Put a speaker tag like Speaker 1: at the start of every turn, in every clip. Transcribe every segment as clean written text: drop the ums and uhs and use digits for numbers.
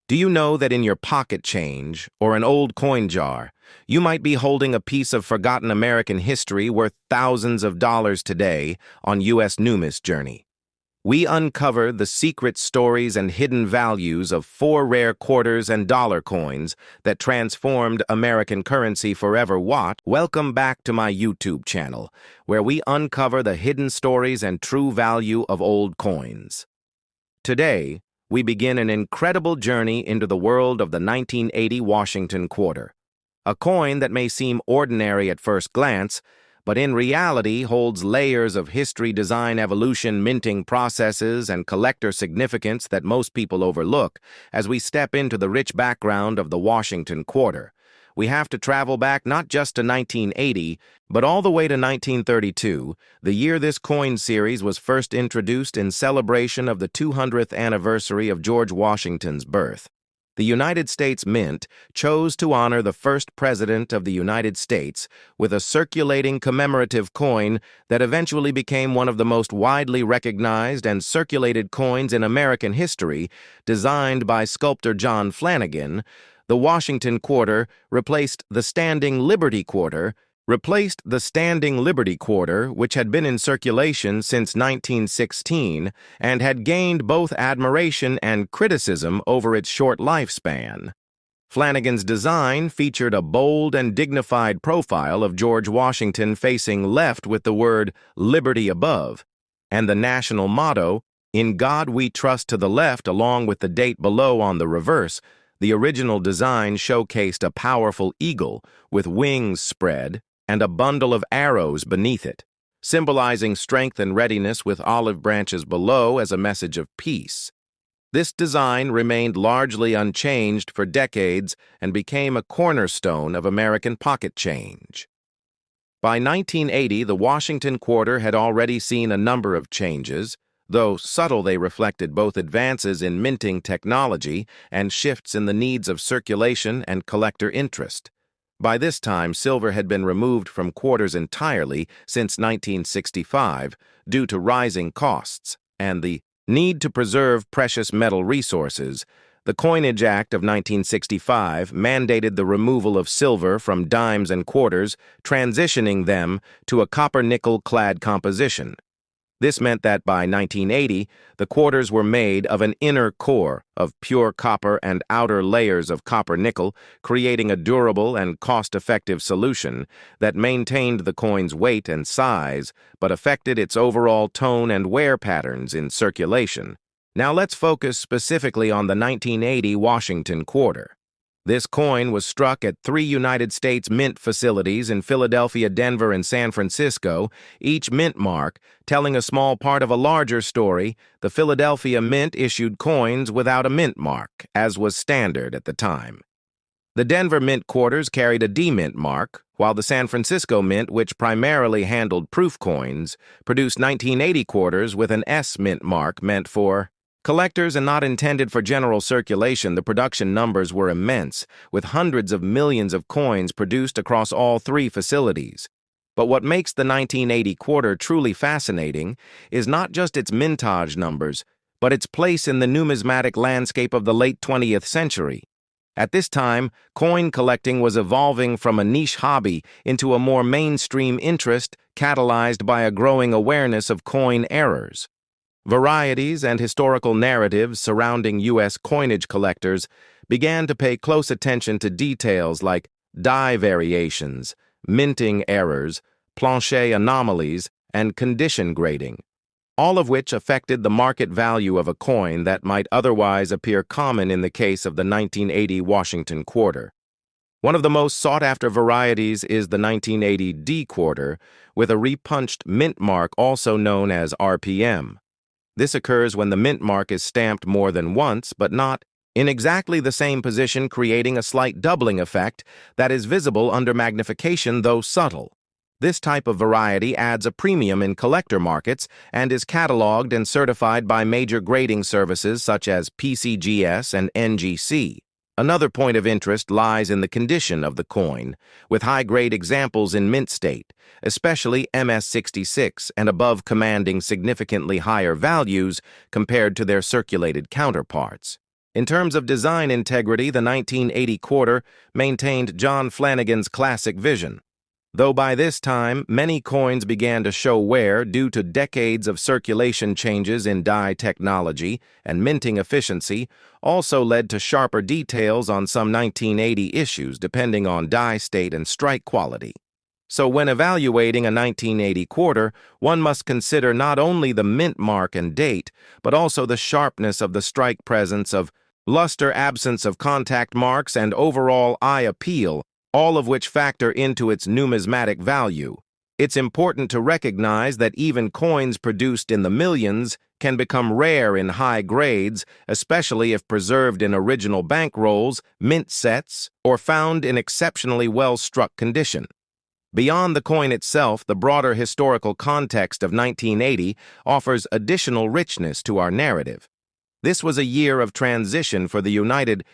Speaker 1: Do you know that in your pocket change, or an old coin jar, you might be holding a piece of forgotten American history worth thousands of dollars today on U.S. Numis Journey? We uncover the secret stories and hidden values of 4 rare quarters and dollar coins that transformed American currency forever. Welcome back to my YouTube channel, where we uncover the hidden stories and true value of old coins. Today, we begin an incredible journey into the world of the 1980 Washington quarter, a coin that may seem ordinary at first glance, but in reality holds layers of history, design, evolution, minting processes, and collector significance that most people overlook. As we step into the rich background of the Washington quarter, we have to travel back not just to 1980, but all the way to 1932, the year this coin series was first introduced in celebration of the 200th anniversary of George Washington's birth. The United States Mint chose to honor the first president of the United States with a circulating commemorative coin that eventually became one of the most widely recognized and circulated coins in American history. Designed by sculptor John Flanagan, the Washington quarter replaced the Standing Liberty quarter, which had been in circulation since 1916 and had gained both admiration and criticism over its short lifespan. Flanagan's design featured a bold and dignified profile of George Washington facing left with the word "Liberty" above, and the national motto, "In God We Trust," to the left, along with the date below on the reverse. The original design showcased a powerful eagle with wings spread and a bundle of arrows beneath it, symbolizing strength and readiness, with olive branches below as a message of peace. This design remained largely unchanged for decades and became a cornerstone of American pocket change. By 1980, the Washington quarter had already seen a number of changes. Though subtle, they reflected both advances in minting technology and shifts in the needs of circulation and collector interest. By this time, silver had been removed from quarters entirely since 1965 due to rising costs and the need to preserve precious metal resources. The Coinage Act of 1965 mandated the removal of silver from dimes and quarters, transitioning them to a copper-nickel-clad composition. This meant that by 1980, the quarters were made of an inner core of pure copper and outer layers of copper-nickel, creating a durable and cost-effective solution that maintained the coin's weight and size, but affected its overall tone and wear patterns in circulation. Now let's focus specifically on the 1980 Washington quarter. This coin was struck at 3 United States Mint facilities in Philadelphia, Denver, and San Francisco, each mint mark telling a small part of a larger story. The Philadelphia Mint issued coins without a mint mark, as was standard at the time. The Denver Mint quarters carried a D-mint mark, while the San Francisco Mint, which primarily handled proof coins, produced 1980 quarters with an S-mint mark meant for collectors and not intended for general circulation. The production numbers were immense, with hundreds of millions of coins produced across all 3 facilities. But what makes the 1980 quarter truly fascinating is not just its mintage numbers, but its place in the numismatic landscape of the late 20th century. At this time, coin collecting was evolving from a niche hobby into a more mainstream interest, catalyzed by a growing awareness of coin errors. Varieties and historical narratives surrounding U.S. coinage collectors began to pay close attention to details like die variations, minting errors, plancher anomalies, and condition grading, all of which affected the market value of a coin that might otherwise appear common in the case of the 1980 Washington quarter. One of the most sought-after varieties is the 1980 D quarter, with a repunched mint mark, also known as RPM. This occurs when the mint mark is stamped more than once, but not in exactly the same position, creating a slight doubling effect that is visible under magnification, though subtle. This type of variety adds a premium in collector markets and is cataloged and certified by major grading services such as PCGS and NGC. Another point of interest lies in the condition of the coin, with high-grade examples in mint state, especially MS-66 and above, commanding significantly higher values compared to their circulated counterparts. In terms of design integrity, the 1980 quarter maintained John Flanagan's classic vision, though by this time many coins began to show wear due to decades of circulation changes in die technology and minting efficiency also led to sharper details on some 1980 issues depending on die state and strike quality. So when evaluating a 1980 quarter, one must consider not only the mint mark and date, but also the sharpness of the strike presence of luster, absence of contact marks, and overall eye appeal, all of which factor into its numismatic value. It's important to recognize that even coins produced in the millions can become rare in high grades, especially if preserved in original bankrolls, mint sets, or found in exceptionally well-struck condition. Beyond the coin itself, the broader historical context of 1980 offers additional richness to our narrative. This was a year of transition for the United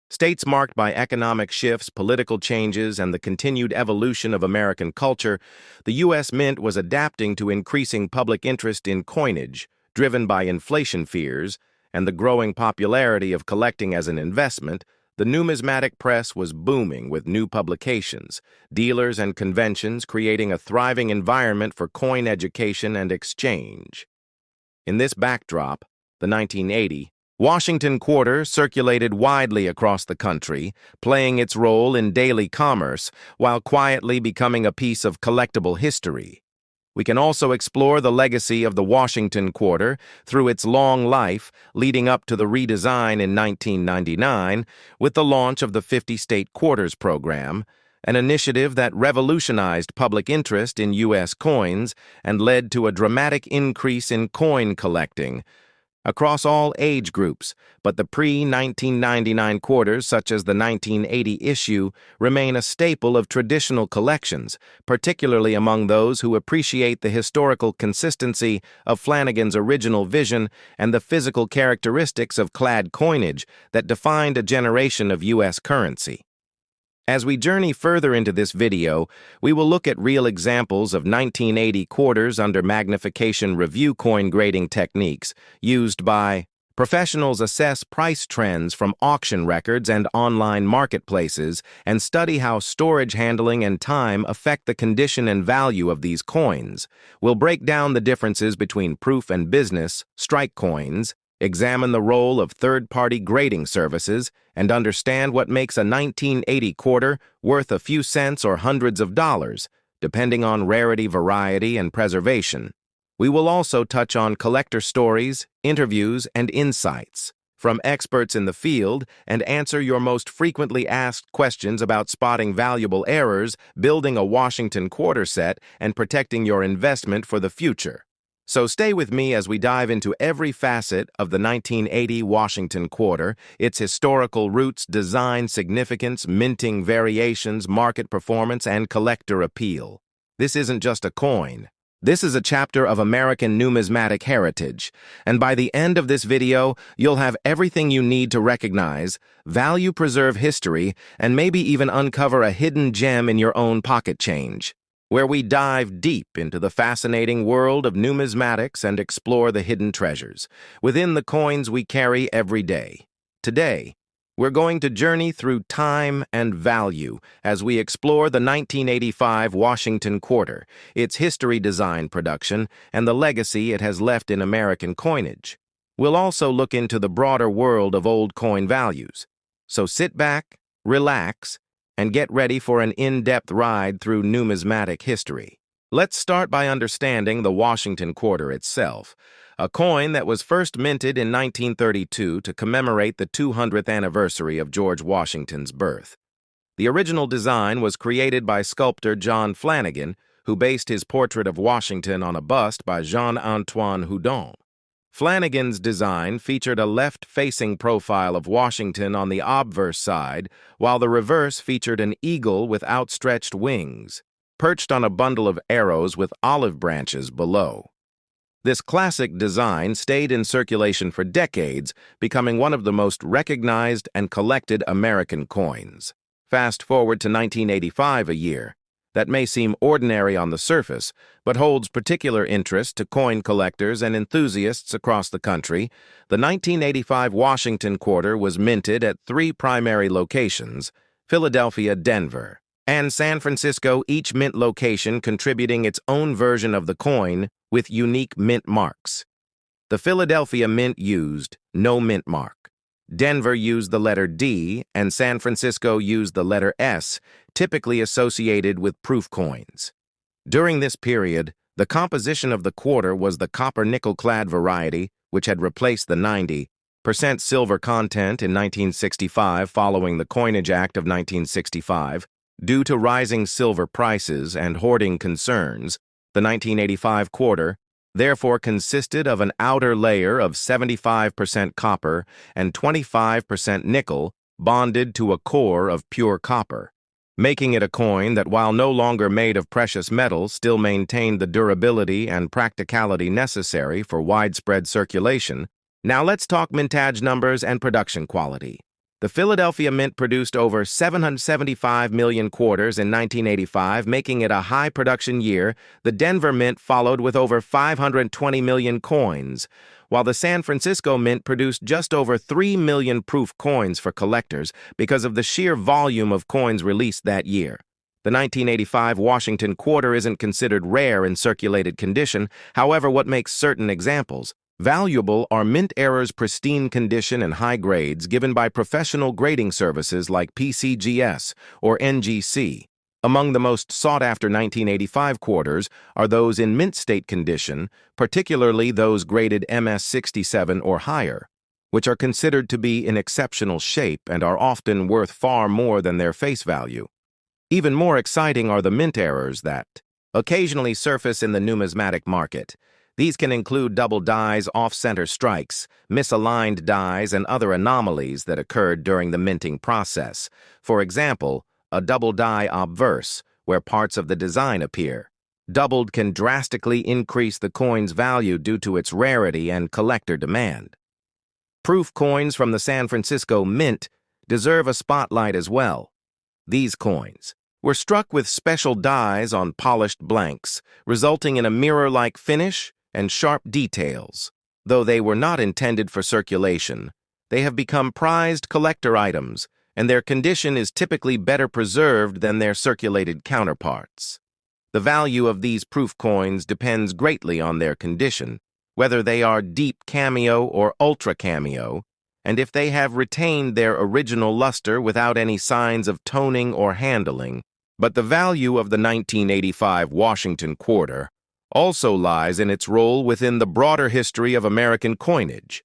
Speaker 1: States marked by economic shifts, political changes, and the continued evolution of American culture. The U.S. Mint was adapting to increasing public interest in coinage, driven by inflation fears, and the growing popularity of collecting as an investment. The numismatic press was booming with new publications, dealers and conventions creating a thriving environment for coin education and exchange. In this backdrop, the 1980 Washington quarter circulated widely across the country, playing its role in daily commerce while quietly becoming a piece of collectible history. We can also explore the legacy of the Washington quarter through its long life, leading up to the redesign in 1999 with the launch of the 50-state quarters program, an initiative that revolutionized public interest in U.S. coins and led to a dramatic increase in coin collecting across all age groups, but the pre-1999 quarters, such as the 1980 issue, remain a staple of traditional collections, particularly among those who appreciate the historical consistency of Flanagan's original vision and the physical characteristics of clad coinage that defined a generation of U.S. currency. As we journey further into this video, we will look at real examples of 1980 quarters under magnification review coin grading techniques used by professionals. Assess price trends from auction records and online marketplaces and study how storage handling and time affect the condition and value of these coins. We'll break down the differences between proof and business, strike coins, examine the role of third-party grading services, and understand what makes a 1980 quarter worth a few cents or hundreds of dollars, depending on rarity, variety, and preservation. We will also touch on collector stories, interviews, and insights from experts in the field and answer your most frequently asked questions about spotting valuable errors, building a Washington quarter set, and protecting your investment for the future. So stay with me as we dive into every facet of the 1980 Washington quarter, its historical roots, design significance, minting variations, market performance, and collector appeal. This isn't just a coin. This is a chapter of American numismatic heritage, and by the end of this video, you'll have everything you need to recognize, value, preserve history, and maybe even uncover a hidden gem in your own pocket change, where we dive deep into the fascinating world of numismatics and explore the hidden treasures within the coins we carry every day. Today, we're going to journey through time and value as we explore the 1985 Washington quarter, its history, design, production, and the legacy it has left in American coinage. We'll also look into the broader world of old coin values. So sit back, relax, and get ready for an in-depth ride through numismatic history. Let's start by understanding the Washington quarter itself, a coin that was first minted in 1932 to commemorate the 200th anniversary of George Washington's birth. The original design was created by sculptor John Flanagan, who based his portrait of Washington on a bust by Jean-Antoine Houdon. Flanagan's design featured a left-facing profile of Washington on the obverse side, while the reverse featured an eagle with outstretched wings, perched on a bundle of arrows with olive branches below. This classic design stayed in circulation for decades, becoming one of the most recognized and collected American coins. Fast forward to 1985 a year. that may seem ordinary on the surface, but holds particular interest to coin collectors and enthusiasts across the country. The 1985 Washington quarter was minted at three primary locations: Philadelphia, Denver, and San Francisco, each mint location contributing its own version of the coin with unique mint marks. The Philadelphia mint used no mint mark. Denver used the letter D, and San Francisco used the letter S, typically associated with proof coins. During this period, the composition of the quarter was the copper-nickel-clad variety, which had replaced the 90% silver content in 1965 following the Coinage Act of 1965. Due to rising silver prices and hoarding concerns, the 1985 quarter therefore consisted of an outer layer of 75% copper and 25% nickel bonded to a core of pure copper, making it a coin that, while no longer made of precious metal, still maintained the durability and practicality necessary for widespread circulation. Now let's talk mintage numbers and production quality. The Philadelphia Mint produced over 775 million quarters in 1985, making it a high production year. The Denver Mint followed with over 520 million coins, while the San Francisco Mint produced just over 3 million proof coins for collectors because of the sheer volume of coins released that year. The 1985 Washington quarter isn't considered rare in circulated condition. However, what makes certain examples valuable are mint errors, pristine condition, and high grades given by professional grading services like PCGS or NGC. Among the most sought-after 1985 quarters are those in mint state condition, particularly those graded MS67 or higher, which are considered to be in exceptional shape and are often worth far more than their face value. Even more exciting are the mint errors that occasionally surface in the numismatic market. These can include double dies, off-center strikes, misaligned dies, and other anomalies that occurred during the minting process. For example, a double die obverse, where parts of the design appear. Doubled can drastically increase the coin's value due to its rarity and collector demand. Proof coins from the San Francisco Mint deserve a spotlight as well. These coins were struck with special dies on polished blanks, resulting in a mirror-like finish and sharp details. Though they were not intended for circulation, they have become prized collector items, and their condition is typically better preserved than their circulated counterparts. The value of these proof coins depends greatly on their condition, whether they are deep cameo or ultra cameo, and if they have retained their original luster without any signs of toning or handling. But the value of the 1985 Washington quarter also lies in its role within the broader history of American coinage.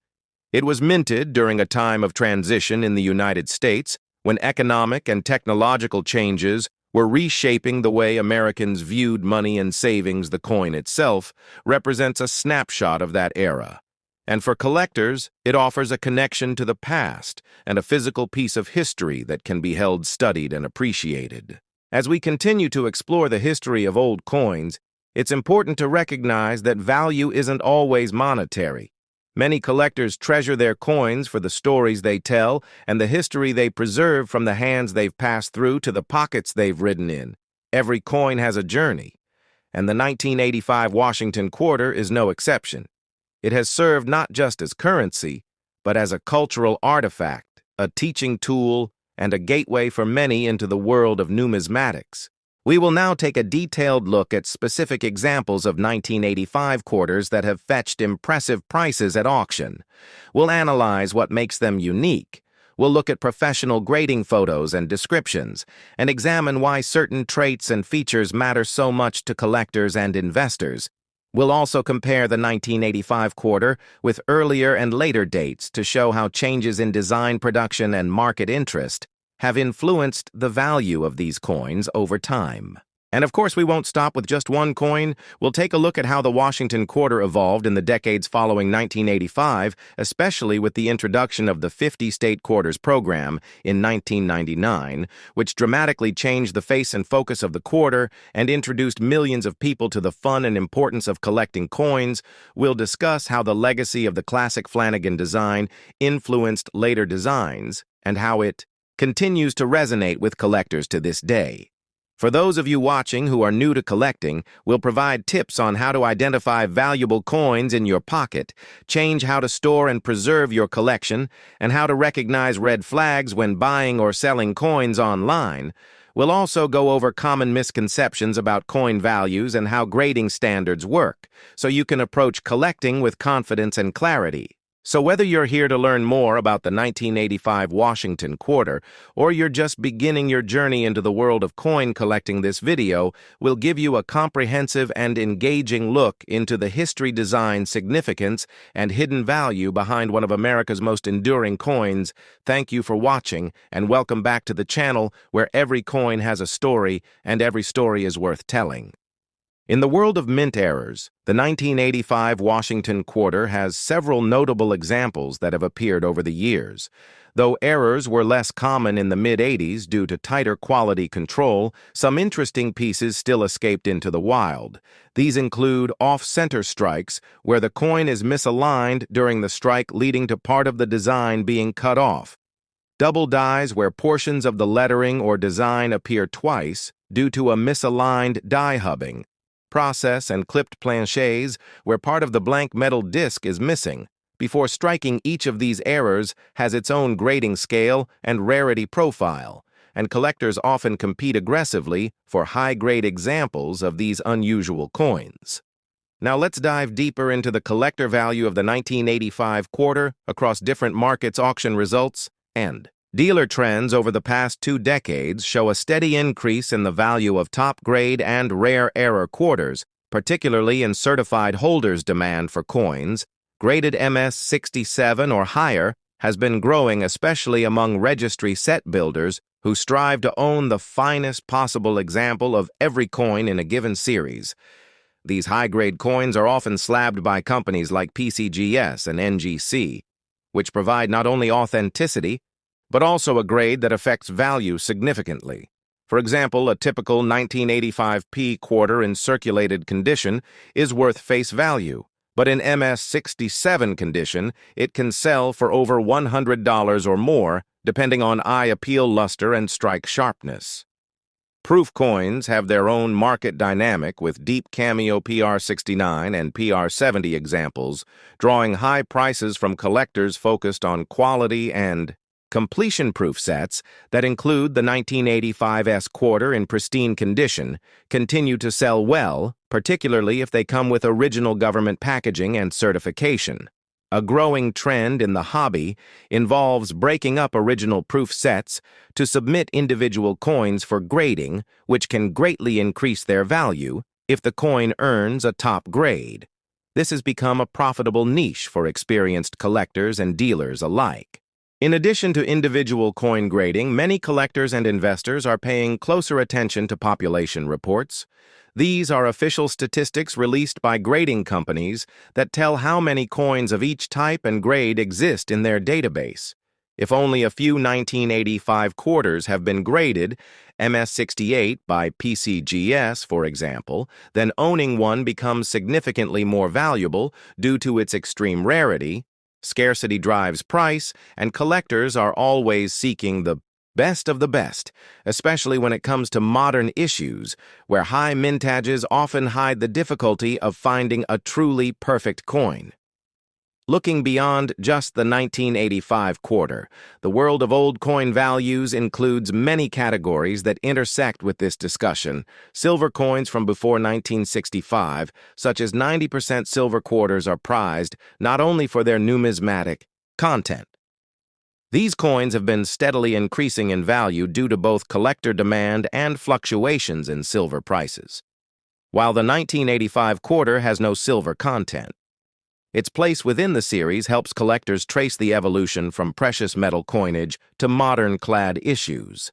Speaker 1: It was minted during a time of transition in the United States when economic and technological changes were reshaping the way Americans viewed money and savings. The coin itself represents a snapshot of that era. And for collectors, it offers a connection to the past and a physical piece of history that can be held, studied, and appreciated. As we continue to explore the history of old coins, it's important to recognize that value isn't always monetary. Many collectors treasure their coins for the stories they tell and the history they preserve, from the hands they've passed through to the pockets they've ridden in. Every coin has a journey, and the 1985 Washington quarter is no exception. It has served not just as currency, but as a cultural artifact, a teaching tool, and a gateway for many into the world of numismatics. We will now take a detailed look at specific examples of 1985 quarters that have fetched impressive prices at auction. We'll analyze what makes them unique. We'll look at professional grading photos and descriptions, and examine why certain traits and features matter so much to collectors and investors. We'll also compare the 1985 quarter with earlier and later dates to show how changes in design, production, and market interest have influenced the value of these coins over time. And of course, we won't stop with just one coin. We'll take a look at how the Washington quarter evolved in the decades following 1985, especially with the introduction of the 50-state quarters program in 1999, which dramatically changed the face and focus of the quarter and introduced millions of people to the fun and importance of collecting coins. We'll discuss how the legacy of the classic Flanagan design influenced later designs and how it continues to resonate with collectors to this day. For those of you watching who are new to collecting, we'll provide tips on how to identify valuable coins in your pocket, change how to store and preserve your collection, and how to recognize red flags when buying or selling coins online. We'll also go over common misconceptions about coin values and how grading standards work, so you can approach collecting with confidence and clarity. So whether you're here to learn more about the 1985 Washington quarter, or you're just beginning your journey into the world of coin collecting, this video will give you a comprehensive and engaging look into the history, design, significance, and hidden value behind one of America's most enduring coins. Thank you for watching, and welcome back to the channel where every coin has a story, and every story is worth telling. In the world of mint errors, the 1985 Washington quarter has several notable examples that have appeared over the years. Though errors were less common in the mid-'80s due to tighter quality control, some interesting pieces still escaped into the wild. These include off-center strikes, where the coin is misaligned during the strike, leading to part of the design being cut off. Double dies, where portions of the lettering or design appear twice due to a misaligned die hubbing process, and clipped planchets, where part of the blank metal disc is missing. Before striking, each of these errors has its own grading scale and rarity profile, and collectors often compete aggressively for high-grade examples of these unusual coins. Now let's dive deeper into the collector value of the 1985 quarter across different markets. Auction results and dealer trends over the past 2 decades show a steady increase in the value of top-grade and rare error quarters, particularly in certified holders' demand for coins. Graded MS-67 or higher has been growing, especially among registry set builders who strive to own the finest possible example of every coin in a given series. These high-grade coins are often slabbed by companies like PCGS and NGC, which provide not only authenticity, but also a grade that affects value significantly. For example, a typical 1985 P quarter in circulated condition is worth face value, but in MS-67 condition, it can sell for over $100 or more, depending on eye appeal, luster, and strike sharpness. Proof coins have their own market dynamic, with deep cameo PR69 and PR70 examples, drawing high prices from collectors focused on quality and completion-proof sets that include the 1985 S quarter in pristine condition continue to sell well, particularly if they come with original government packaging and certification. A growing trend in the hobby involves breaking up original proof sets to submit individual coins for grading, which can greatly increase their value if the coin earns a top grade. This has become a profitable niche for experienced collectors and dealers alike. In addition to individual coin grading, many collectors and investors are paying closer attention to population reports. These are official statistics released by grading companies that tell how many coins of each type and grade exist in their database. If only a few 1985 quarters have been graded, MS-68 by PCGS, for example, then owning one becomes significantly more valuable due to its extreme rarity. Scarcity drives price, and collectors are always seeking the best of the best, especially when it comes to modern issues, where high mintages often hide the difficulty of finding a truly perfect coin. Looking beyond just the 1985 quarter, the world of old coin values includes many categories that intersect with this discussion. Silver coins from before 1965, such as 90% silver quarters, are prized not only for their numismatic content. These coins have been steadily increasing in value due to both collector demand and fluctuations in silver prices. While the 1985 quarter has no silver content, its place within the series helps collectors trace the evolution from precious metal coinage to modern clad issues.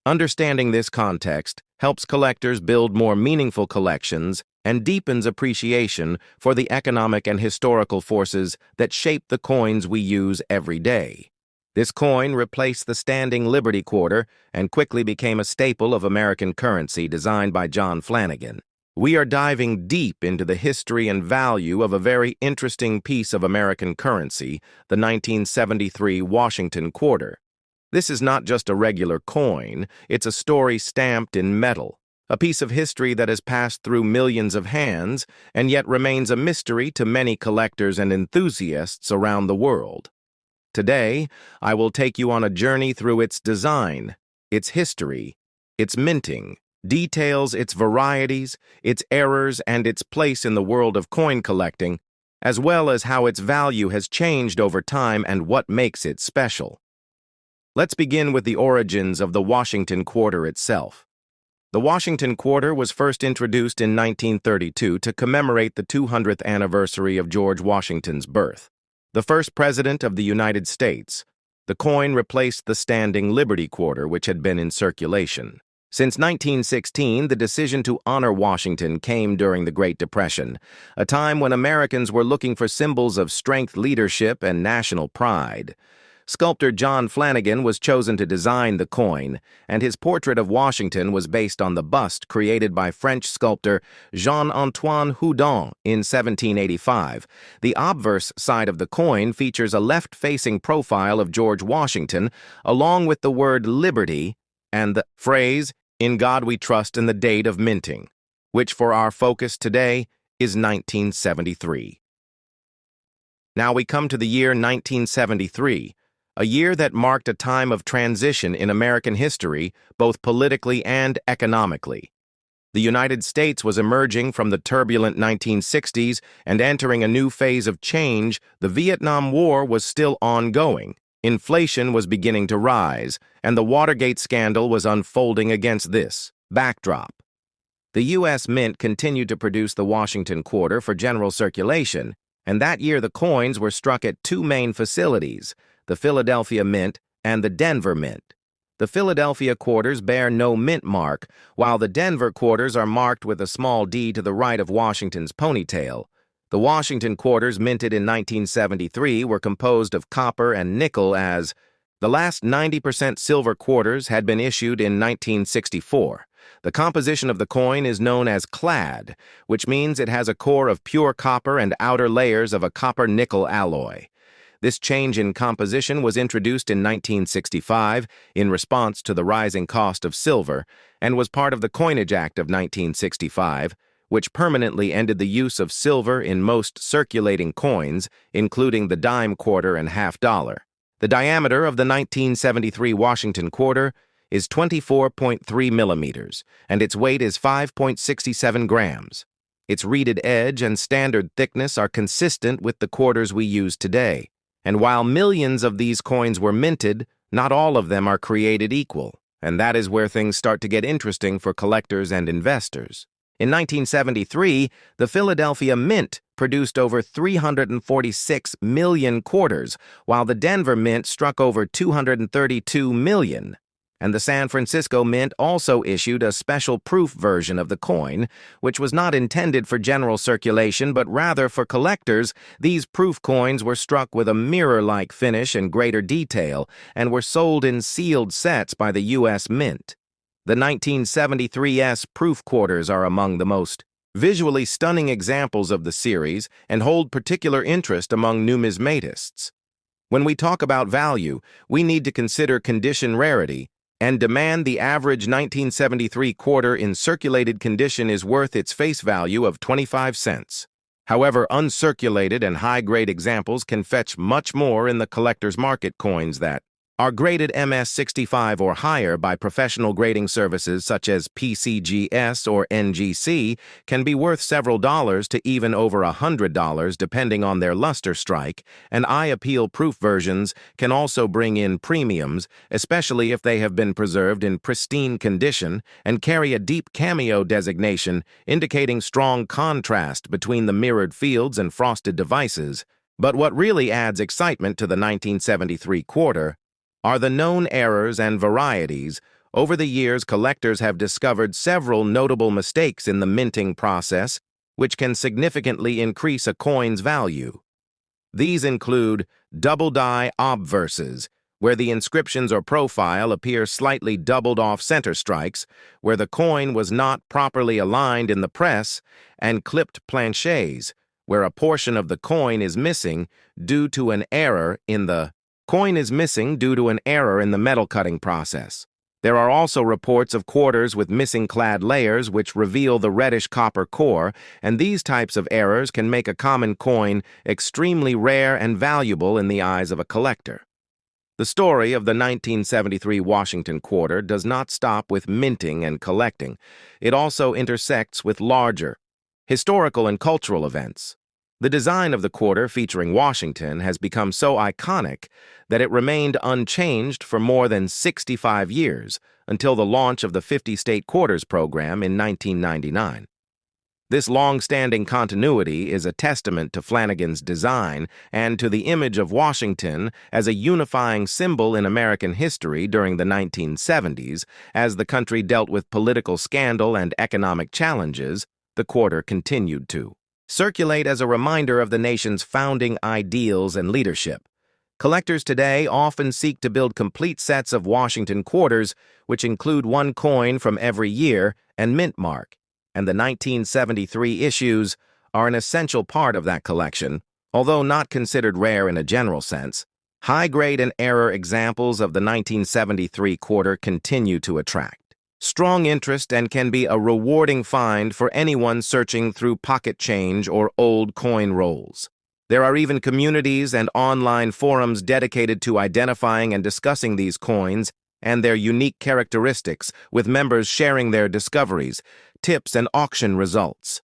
Speaker 1: Understanding this context helps collectors build more meaningful collections and deepens appreciation for the economic and historical forces that shape the coins we use every day. This coin replaced the standing Liberty quarter and quickly became a staple of American currency, designed by John Flanagan. We are diving deep into the history and value of a very interesting piece of American currency, the 1973 Washington quarter. This is not just a regular coin, it's a story stamped in metal, a piece of history that has passed through millions of hands and yet remains a mystery to many collectors and enthusiasts around the world. Today, I will take you on a journey through its design, its history, its minting, details its varieties, its errors, and its place in the world of coin collecting, as well as how its value has changed over time and what makes it special. Let's begin with the origins of the Washington quarter itself. The Washington quarter was first introduced in 1932 to commemorate the 200th anniversary of George Washington's birth. The first president of the United States, the coin replaced the standing Liberty quarter, which had been in circulation. Since 1916, the decision to honor Washington came during the Great Depression, a time when Americans were looking for symbols of strength, leadership, and national pride. Sculptor John Flanagan was chosen to design the coin, and his portrait of Washington was based on the bust created by French sculptor Jean-Antoine Houdon in 1785. The obverse side of the coin features a left-facing profile of George Washington, along with the word liberty and the phrase, "In God We Trust," and the date of minting, which for our focus today is 1973. Now we come to the year 1973, a year that marked a time of transition in American history, both politically and economically. The United States was emerging from the turbulent 1960s and entering a new phase of change. The Vietnam War was still ongoing. Inflation was beginning to rise, and the Watergate scandal was unfolding against this backdrop. The U.S. Mint continued to produce the Washington quarter for general circulation, and that year the coins were struck at two main facilities, the Philadelphia Mint and the Denver Mint. The Philadelphia quarters bear no mint mark, while the Denver quarters are marked with a small D to the right of Washington's ponytail. The Washington quarters minted in 1973 were composed of copper and nickel, as the last 90% silver quarters had been issued in 1964. The composition of the coin is known as clad, which means it has a core of pure copper and outer layers of a copper-nickel alloy. This change in composition was introduced in 1965 in response to the rising cost of silver and was part of the Coinage Act of 1965, which permanently ended the use of silver in most circulating coins, including the dime quarter and half dollar. The diameter of the 1973 Washington quarter is 24.3 millimeters, and its weight is 5.67 grams. Its reeded edge and standard thickness are consistent with the quarters we use today, and while millions of these coins were minted, not all of them are created equal, and that is where things start to get interesting for collectors and investors. In 1973, the Philadelphia Mint produced over 346 million quarters, while the Denver Mint struck over 232 million. And the San Francisco Mint also issued a special proof version of the coin, which was not intended for general circulation but rather for collectors. These proof coins were struck with a mirror-like finish and greater detail, and were sold in sealed sets by the U.S. Mint. The 1973's proof quarters are among the most visually stunning examples of the series and hold particular interest among numismatists. When we talk about value, we need to consider condition rarity and demand the average 1973 quarter in circulated condition is worth its face value of 25 cents. However, uncirculated and high-grade examples can fetch much more in the collector's market. Coins that are graded MS-65 or higher by professional grading services such as PCGS or NGC can be worth several dollars to even over $100 depending on their luster strike, and eye-appeal proof versions can also bring in premiums, especially if they have been preserved in pristine condition and carry a deep cameo designation indicating strong contrast between the mirrored fields and frosted devices. But what really adds excitement to the 1973 quarter are the known errors and varieties. Over the years, collectors have discovered several notable mistakes in the minting process, which can significantly increase a coin's value. These include double-die obverses, where the inscriptions or profile appear slightly doubled off center strikes, where the coin was not properly aligned in the press, and clipped planchets, where a portion of the coin is missing due to an error in the metal cutting process. There are also reports of quarters with missing clad layers which reveal the reddish copper core, and these types of errors can make a common coin extremely rare and valuable in the eyes of a collector. The story of the 1973 Washington quarter does not stop with minting and collecting. It also intersects with larger historical and cultural events. The design of the quarter featuring Washington has become so iconic that it remained unchanged for more than 65 years until the launch of the 50-state quarters program in 1999. This long-standing continuity is a testament to Flanagan's design and to the image of Washington as a unifying symbol in American history during the 1970s. As the country dealt with political scandal and economic challenges, the quarter continued to circulate as a reminder of the nation's founding ideals and leadership. Collectors today often seek to build complete sets of Washington quarters, which include one coin from every year and mintmark, and the 1973 issues are an essential part of that collection, although not considered rare in a general sense. High-grade and error examples of the 1973 quarter continue to attract strong interest and can be a rewarding find for anyone searching through pocket change or old coin rolls. There are even communities and online forums dedicated to identifying and discussing these coins and their unique characteristics, with members sharing their discoveries, tips, and auction results.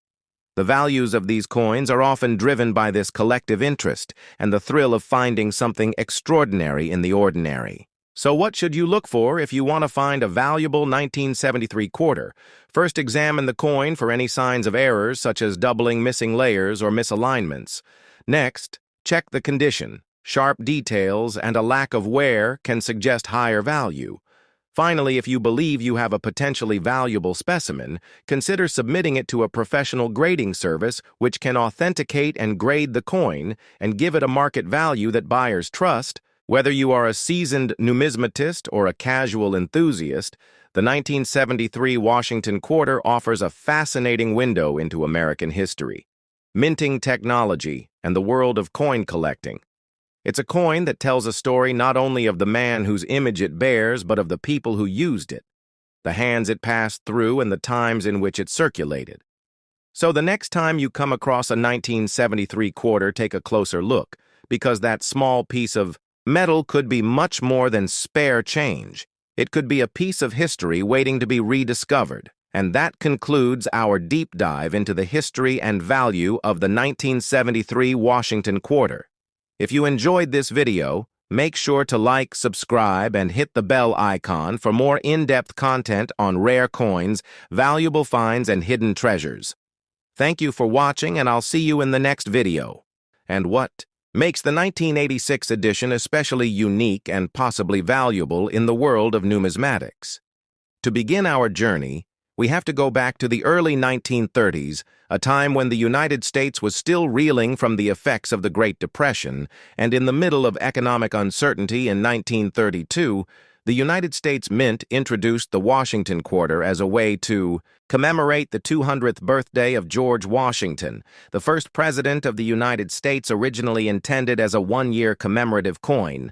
Speaker 1: The values of these coins are often driven by this collective interest and the thrill of finding something extraordinary in the ordinary. So what should you look for if you want to find a valuable 1973 quarter? First, examine the coin for any signs of errors such as doubling, missing layers, or misalignments. Next, check the condition. Sharp details and a lack of wear can suggest higher value. Finally, if you believe you have a potentially valuable specimen, consider submitting it to a professional grading service which can authenticate and grade the coin and give it a market value that buyers trust. Whether you are a seasoned numismatist or a casual enthusiast, the 1973 Washington quarter offers a fascinating window into American history, minting technology, and the world of coin collecting. It's a coin that tells a story not only of the man whose image it bears, but of the people who used it, the hands it passed through, and the times in which it circulated. So the next time you come across a 1973 quarter, take a closer look, because that small piece of metal could be much more than spare change. It could be a piece of history waiting to be rediscovered. And that concludes our deep dive into the history and value of the 1973 Washington quarter. If you enjoyed this video, make sure to like, subscribe, and hit the bell icon for more in-depth content on rare coins, valuable finds, and hidden treasures. Thank you for watching, and I'll see you in the next video. And what makes the 1986 edition especially unique and possibly valuable in the world of numismatics? To begin our journey, we have to go back to the early 1930s, a time when the United States was still reeling from the effects of the Great Depression, and in the middle of economic uncertainty in 1932, the United States Mint introduced the Washington quarter as a way to commemorate the 200th birthday of George Washington, the first president of the United States, originally intended as a one-year commemorative coin.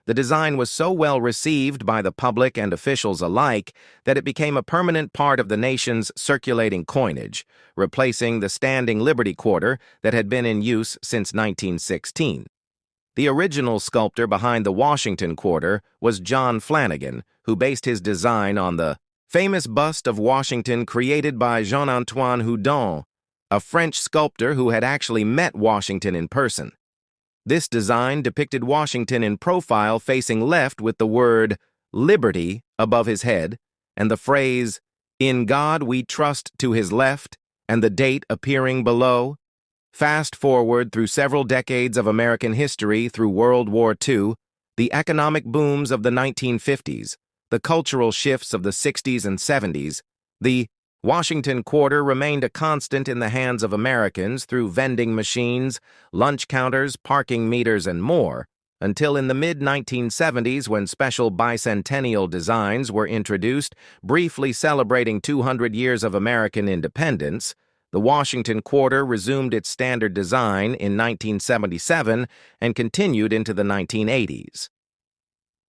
Speaker 1: The design was so well received by the public and officials alike that it became a permanent part of the nation's circulating coinage, replacing the standing Liberty quarter that had been in use since 1916. The original sculptor behind the Washington quarter was John Flanagan, who based his design on the famous bust of Washington created by Jean-Antoine Houdon, a French sculptor who had actually met Washington in person. This design depicted Washington in profile facing left with the word "Liberty" above his head and the phrase "In God We Trust" to his left and the date appearing below. Fast forward through several decades of American history through World War II, the economic booms of the 1950s, the cultural shifts of the 60s and 70s, the Washington quarter remained a constant in the hands of Americans through vending machines, lunch counters, parking meters, and more, until in the mid-1970s when special bicentennial designs were introduced, briefly celebrating 200 years of American independence. The Washington quarter resumed its standard design in 1977 and continued into the 1980s.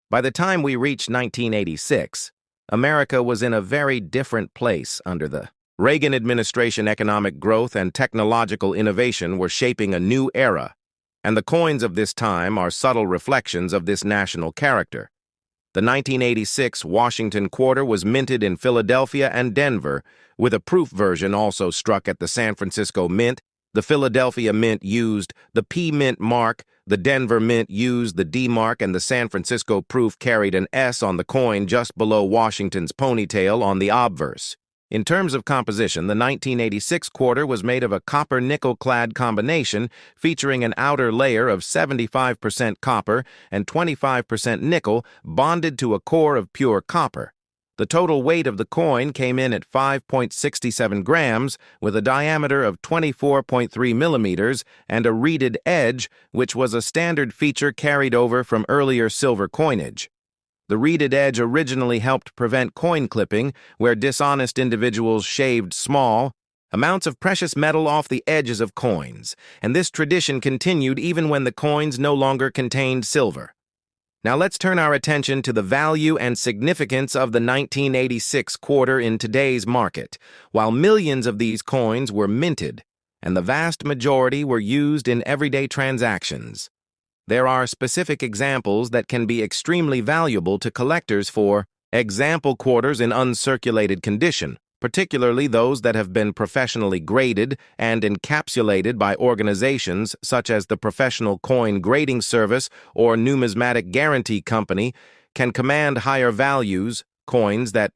Speaker 1: By the time we reached 1986, America was in a very different place under the Reagan administration. Economic growth and technological innovation were shaping a new era, and the coins of this time are subtle reflections of this national character. The 1986 Washington quarter was minted in Philadelphia and Denver, with a proof version also struck at the San Francisco Mint. The Philadelphia Mint used the P Mint mark, the Denver Mint used the D mark, and the San Francisco proof carried an S on the coin just below Washington's ponytail on the obverse. In terms of composition, the 1986 quarter was made of a copper-nickel-clad combination featuring an outer layer of 75% copper and 25% nickel bonded to a core of pure copper. The total weight of the coin came in at 5.67 grams with a diameter of 24.3 millimeters and a reeded edge, which was a standard feature carried over from earlier silver coinage. The reeded edge originally helped prevent coin clipping, where dishonest individuals shaved small amounts of precious metal off the edges of coins, and this tradition continued even when the coins no longer contained silver. Now let's turn our attention to the value and significance of the 1986 quarter in today's market. While millions of these coins were minted, and the vast majority were used in everyday transactions, there are specific examples that can be extremely valuable to collectors. For example, quarters in uncirculated condition, particularly those that have been professionally graded and encapsulated by organizations such as the Professional Coin Grading Service or Numismatic Guarantee Company, can command higher values. Coins that